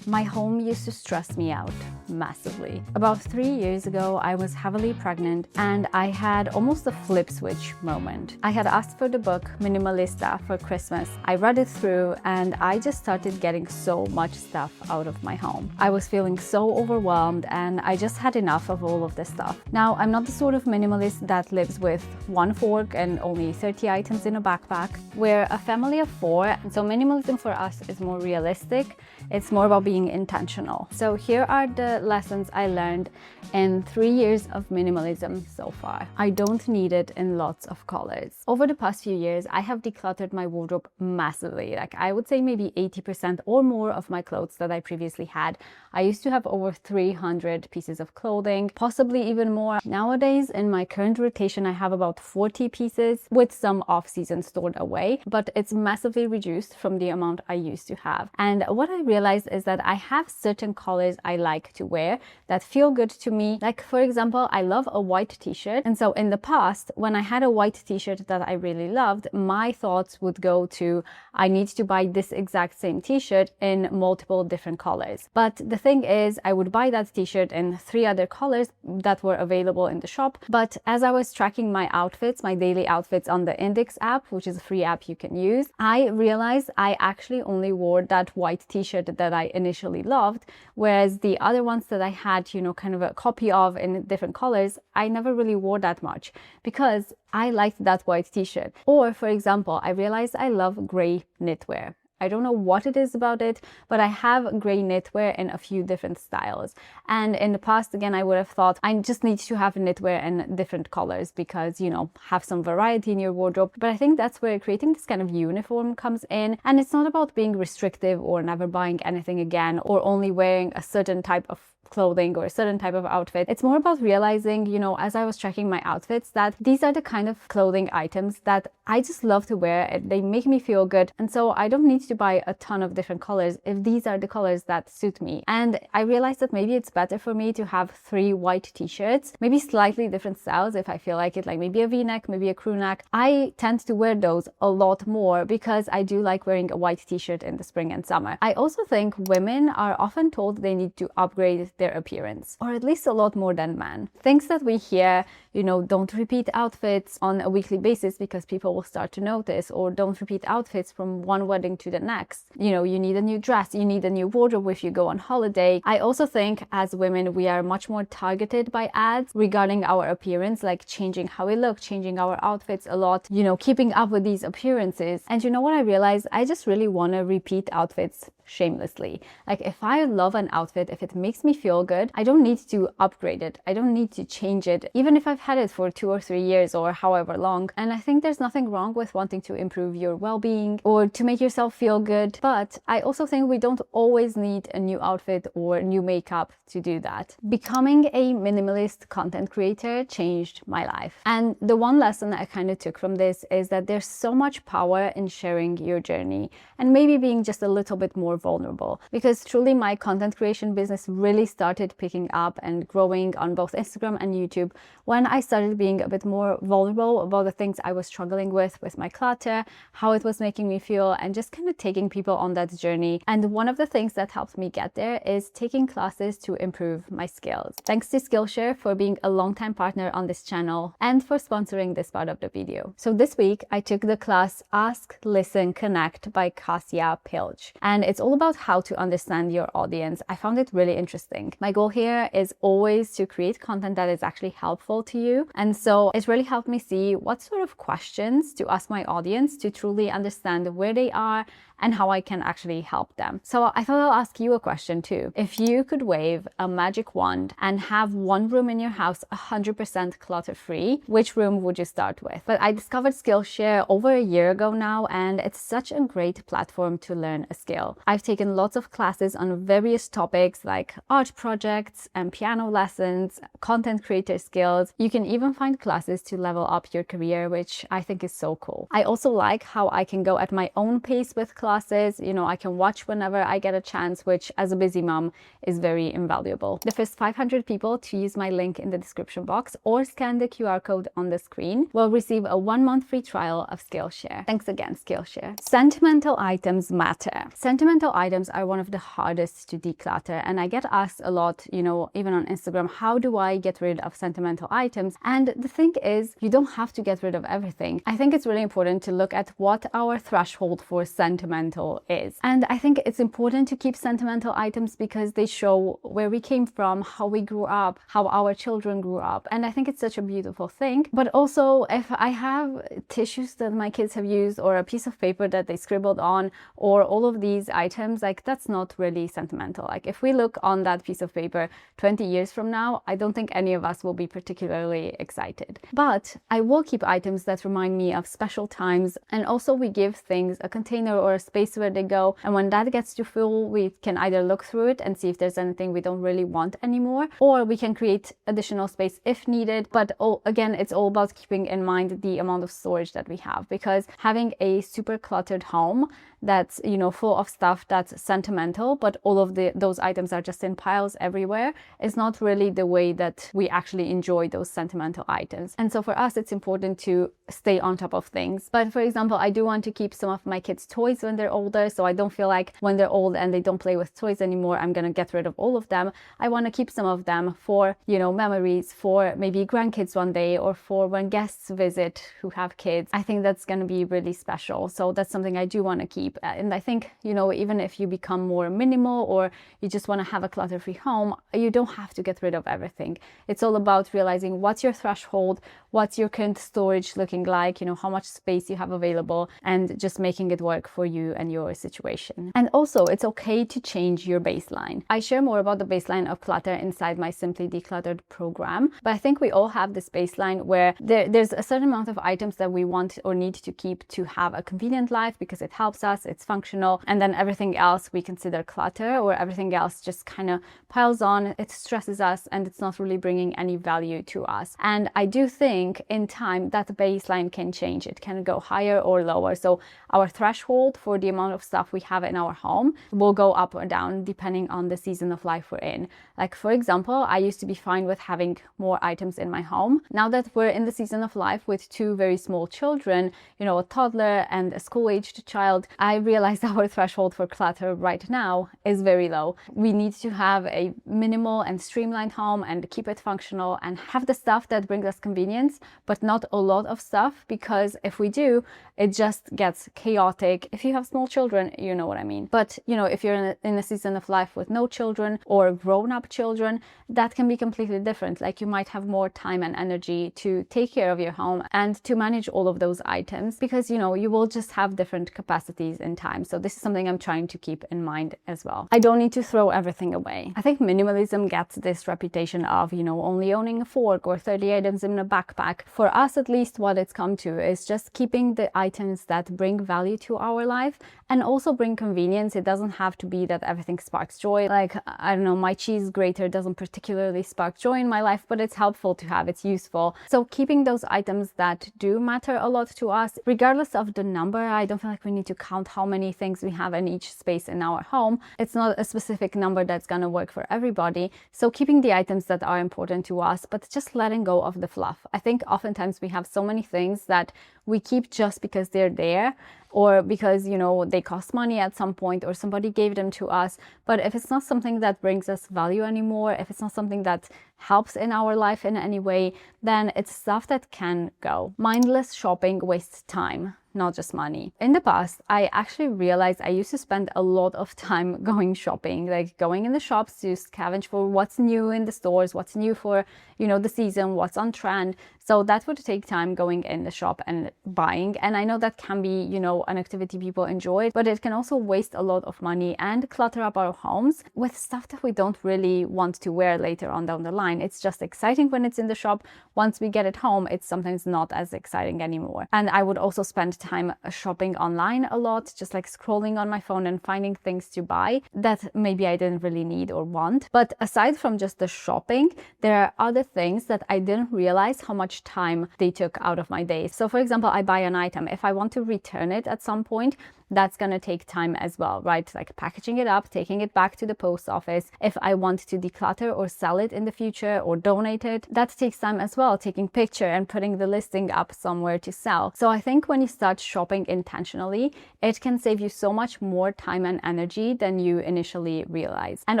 My home used to stress me out massively. About 3 years ago, I was heavily pregnant and I had almost a flip switch moment. I had asked for the book Minimalist for Christmas. I read it through and I just started getting so much stuff out of my home. I was feeling so overwhelmed and I just had enough of all of this stuff. Now, I'm not the sort of minimalist that lives with one fork and only 30 items in a backpack. We're a family of 4, and so minimalism for us is more realistic. It's more about being intentional. So here are the lessons I learned in 3 years of minimalism so far. I don't need it in lots of colors. Over the past few years, I have decluttered my wardrobe massively. Like, I would say maybe 80% or more of my clothes that I previously had. I used to have over 300 pieces of clothing, possibly even more. Nowadays, in my current rotation, I have about 40 pieces with some off-season stored away, but it's massively reduced from the amount I used to have. And what I realized is that I have certain colors I like to wear that feel good to me. Like, for example, I love a white t-shirt. And so in the past, when I had a white t-shirt that I really loved, my thoughts would go to, I need to buy this exact same t-shirt in multiple different colors. But the thing is, I would buy that t-shirt in 3 other colors that were available in the shop. But as I was tracking my outfits, my daily outfits on the Index app, which is a free app you can use, I realized I actually only wore that white t-shirt that I initially loved, whereas the other ones that I had, kind of a copy of in different colors, I never really wore that much because I liked that white t-shirt. Or, for example, I realized I love gray knitwear. I don't know what it is about it, but I have gray knitwear in a few different styles. And in the past, again, I would have thought I just need to have knitwear in different colors because, have some variety in your wardrobe. But I think that's where creating this kind of uniform comes in. And it's not about being restrictive or never buying anything again or only wearing a certain type of clothing or a certain type of outfit. It's more about realizing, as I was tracking my outfits, that these are the kind of clothing items that I just love to wear. They make me feel good. And so I don't need to buy a ton of different colors if these are the colors that suit me. And I realized that maybe it's better for me to have 3 white t-shirts, maybe slightly different styles if I feel like it, like maybe a v-neck, maybe a crew neck. I tend to wear those a lot more because I do like wearing a white t-shirt in the spring and summer. I also think women are often told they need to upgrade their appearance, or at least a lot more than men. Things that we hear, don't repeat outfits on a weekly basis because people will start to notice, or don't repeat outfits from one wedding to the next. You need a new dress, you need a new wardrobe if you go on holiday. I also think as women, we are much more targeted by ads regarding our appearance, like changing how we look, changing our outfits a lot, keeping up with these appearances. And what I realized? I just really want to repeat outfits shamelessly. Like, if I love an outfit, if it makes me feel good, I don't need to upgrade it. I don't need to change it, even if I've had it for 2 or 3 years or however long. And I think there's nothing wrong with wanting to improve your well-being or to make yourself feel good. But I also think we don't always need a new outfit or new makeup to do that. Becoming a minimalist content creator changed my life. And the one lesson I kind of took from this is that there's so much power in sharing your journey and maybe being just a little bit more vulnerable, because truly my content creation business really started picking up and growing on both Instagram and YouTube when I started being a bit more vulnerable about the things I was struggling with my clutter, how it was making me feel, and just kind of taking people on that journey. And one of the things that helped me get there is taking classes to improve my skills. Thanks to Skillshare for being a longtime partner on this channel and for sponsoring this part of the video. So this week I took the class Ask, Listen, Connect by Kasia Pilch, and it's all about how to understand your audience. I found it really interesting. My goal here is always to create content that is actually helpful to you. And so it really helped me see what sort of questions to ask my audience to truly understand where they are and how I can actually help them. So I thought I'll ask you a question too. If you could wave a magic wand and have one room in your house 100% clutter-free, which room would you start with? But I discovered Skillshare over a year ago now, and it's such a great platform to learn a skill. I've taken lots of classes on various topics like art projects and piano lessons, content creator skills. You can even find classes to level up your career, which I think is so cool. I also like how I can go at my own pace with classes. I can watch whenever I get a chance, which as a busy mom is very invaluable. The first 500 people to use my link in the description box or scan the QR code on the screen will receive a 1-month free trial of Skillshare. Thanks again, Skillshare. Sentimental items matter. Sentimental items are one of the hardest to declutter, and I get asked a lot, even on Instagram, how do I get rid of sentimental items? And the thing is, you don't have to get rid of everything. I think it's really important to look at what our threshold for sentimental is. And I think it's important to keep sentimental items because they show where we came from, how we grew up, how our children grew up. And I think it's such a beautiful thing. But also, if I have tissues that my kids have used, or a piece of paper that they scribbled on, or all of these items, that's not really sentimental. If we look on that piece of paper 20 years from now, I don't think any of us will be particularly excited. But I will keep items that remind me of special times, and also we give things a container or a space where they go, and when that gets too full, we can either look through it and see if there's anything we don't really want anymore, or we can create additional space if needed. But again, it's all about keeping in mind the amount of storage that we have, because having a super cluttered home that's full of stuff that's sentimental, but all of those items are just in piles everywhere, is not really the way that we actually enjoy those sentimental items. And so for us, it's important to stay on top of things. But for example, I do want to keep some of my kids' toys when they're older, so I don't feel like when they're old and they don't play with toys anymore, I'm gonna get rid of all of them. I want to keep some of them for memories, for maybe grandkids one day, or for when guests visit who have kids. I think that's gonna be really special. So that's something I do want to keep. And I think, even if you become more minimal or you just want to have a clutter-free home, you don't have to get rid of everything. It's all about realizing what's your threshold, what's your current storage looking like, how much space you have available, and just making it work for you and your situation. And also, it's okay to change your baseline. I share more about the baseline of clutter inside my Simply Decluttered program, but I think we all have this baseline where there's a certain amount of items that we want or need to keep to have a convenient life because it helps us, it's functional, and then everything else we consider clutter, or everything else just kind of piles on, it stresses us, and it's not really bringing any value to us. And I do think in time that baseline can change. It can go higher or lower. So our threshold for the amount of stuff we have in our home will go up or down depending on the season of life we're in. For example, I used to be fine with having more items in my home. Now that we're in the season of life with 2 very small children, a toddler and a school-aged child, I realize our threshold for clutter right now is very low. We need to have a minimal and streamlined home and keep it functional and have the stuff that brings us convenience, but not a lot of stuff, because if we do, it just gets chaotic. If you have small children, you know what I mean. But if you're in a season of life with no children or grown-up children, that can be completely different. You might have more time and energy to take care of your home and to manage all of those items, because you will just have different capacities in time. So this is something I'm trying to keep in mind as well. I don't need to throw everything away. I think minimalism gets this reputation of only owning a fork or 30 items in a backpack. For us, at least, what it's come to is just keeping the items that bring value to our life and also bring convenience. It doesn't have to be that everything sparks joy. I don't know, my cheese grater doesn't particularly spark joy in my life, but it's helpful to have, it's useful. So keeping those items that do matter a lot to us, regardless of the number, I don't feel like we need to count how many things we have in each space in our home. It's not a specific number that's gonna work for everybody. So keeping the items that are important to us, but just letting go of the fluff. I think oftentimes we have so many things that we keep just because they're there, or because they cost money at some point, or somebody gave them to us. But if it's not something that brings us value anymore, if it's not something that helps in our life in any way, then it's stuff that can go. Mindless shopping wastes time, not just money. In the past, I actually realized I used to spend a lot of time going shopping, going in the shops to scavenge for what's new in the stores, what's new for, the season, what's on trend. So that would take time going in the shop and buying. And I know that can be, an activity people enjoy, but it can also waste a lot of money and clutter up our homes with stuff that we don't really want to wear later on down the line. It's just exciting when it's in the shop. Once we get it home, it's sometimes not as exciting anymore. And I would also spend time shopping online a lot, just scrolling on my phone and finding things to buy that maybe I didn't really need or want. But aside from just the shopping, there are other things that I didn't realize how much time they took out of my day. So for example, I buy an item. If I want to return it at some point, that's gonna take time as well, right? Like packaging it up, taking it back to the post office. If I want to declutter or sell it in the future or donate it, that takes time as well, taking picture and putting the listing up somewhere to sell. So I think when you start shopping intentionally, it can save you so much more time and energy than you initially realize. And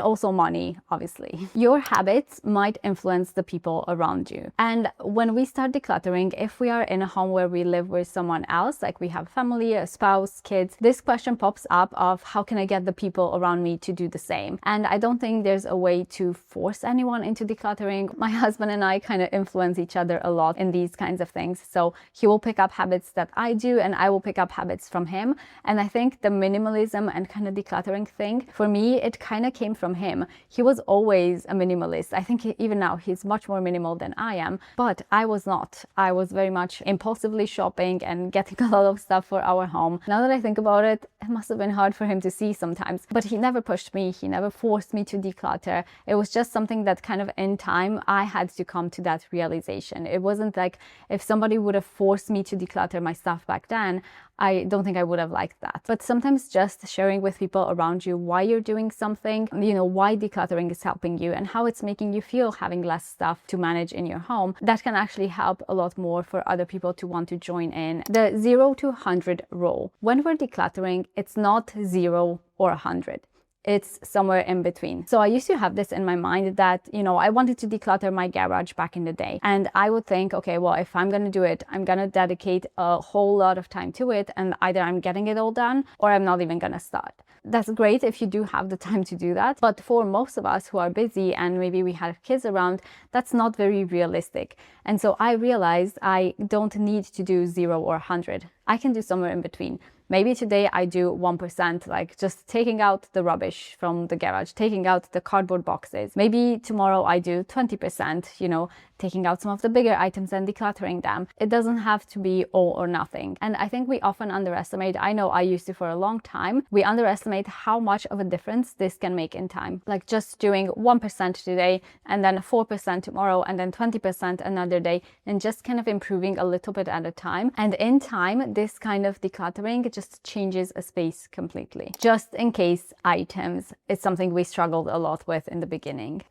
also money, obviously. Your habits might influence the people around you. And when we start decluttering, if we are in a home where we live with someone else, like we have family, a spouse, kids, this question pops up of how can I get the people around me to do the same? And I don't think there's a way to force anyone into decluttering. My husband and I kind of influence each other a lot in these kinds of things. So he will pick up habits that I do and I will pick up habits from him. And I think the minimalism and kind of decluttering thing, for me, it kind of came from him. He was always a minimalist. I think even now he's much more minimal than I am, but I was not. I was very much impulsively shopping and getting a lot of stuff for our home. Now that I think about it, it must have been hard for him to see sometimes, but he never pushed me. He never forced me to declutter. It was just something that kind of in time, I had to come to that realization. It wasn't like if somebody would have forced me to declutter my stuff back then, I don't think I would have liked that. But sometimes just sharing with people around you why you're doing something, why decluttering is helping you and how it's making you feel having less stuff to manage in your home, that can actually help a lot more for other people to want to join in. The 0 to 100 rule. When we're decluttering, it's not 0 or 100. It's somewhere in between. So I used to have this in my mind that, I wanted to declutter my garage back in the day. And I would think, okay, well, if I'm going to do it, I'm going to dedicate a whole lot of time to it. And either I'm getting it all done or I'm not even going to start. That's great if you do have the time to do that. But for most of us who are busy and maybe we have kids around, that's not very realistic. And so I realized I don't need to do 0 or 100. I can do somewhere in between. Maybe today I do 1%, like just taking out the rubbish from the garage, taking out the cardboard boxes. Maybe tomorrow I do 20%, taking out some of the bigger items and decluttering them. It doesn't have to be all or nothing. And I think we often underestimate, I know I used to for a long time, we underestimate how much of a difference this can make in time. Like just doing 1% today and then 4% tomorrow and then 20% another day and just kind of improving a little bit at a time. And in time, this kind of decluttering just changes a space completely. Just in case items is something we struggled a lot with in the beginning.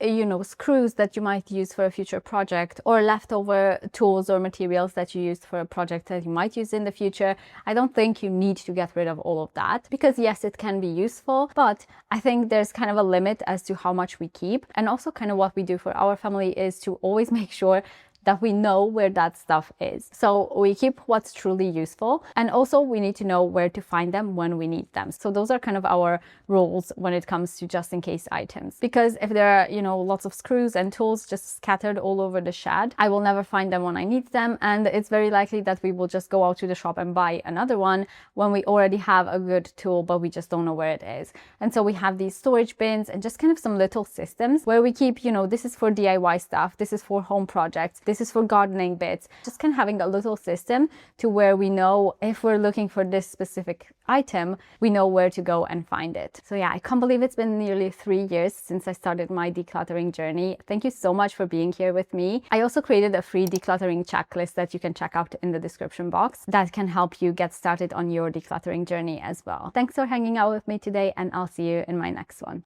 Screws that you might use for a future project or leftover tools or materials that you used for a project that you might use in the future. I don't think you need to get rid of all of that because yes, it can be useful, but I think there's kind of a limit as to how much we keep. And also kind of what we do for our family is to always make sure that we know where that stuff is. So we keep what's truly useful, and also we need to know where to find them when we need them. So those are kind of our rules when it comes to just in case items. Because if there are, lots of screws and tools just scattered all over the shed, I will never find them when I need them, and it's very likely that we will just go out to the shop and buy another one when we already have a good tool, but we just don't know where it is. And so we have these storage bins and just kind of some little systems where we keep, this is for DIY stuff, this is for home projects, this is for gardening bits. Just kind of having a little system to where we know if we're looking for this specific item, we know where to go and find it. So yeah, I can't believe it's been nearly 3 years since I started my decluttering journey. Thank you so much for being here with me. I also created a free decluttering checklist that you can check out in the description box that can help you get started on your decluttering journey as well. Thanks for hanging out with me today, and I'll see you in my next one.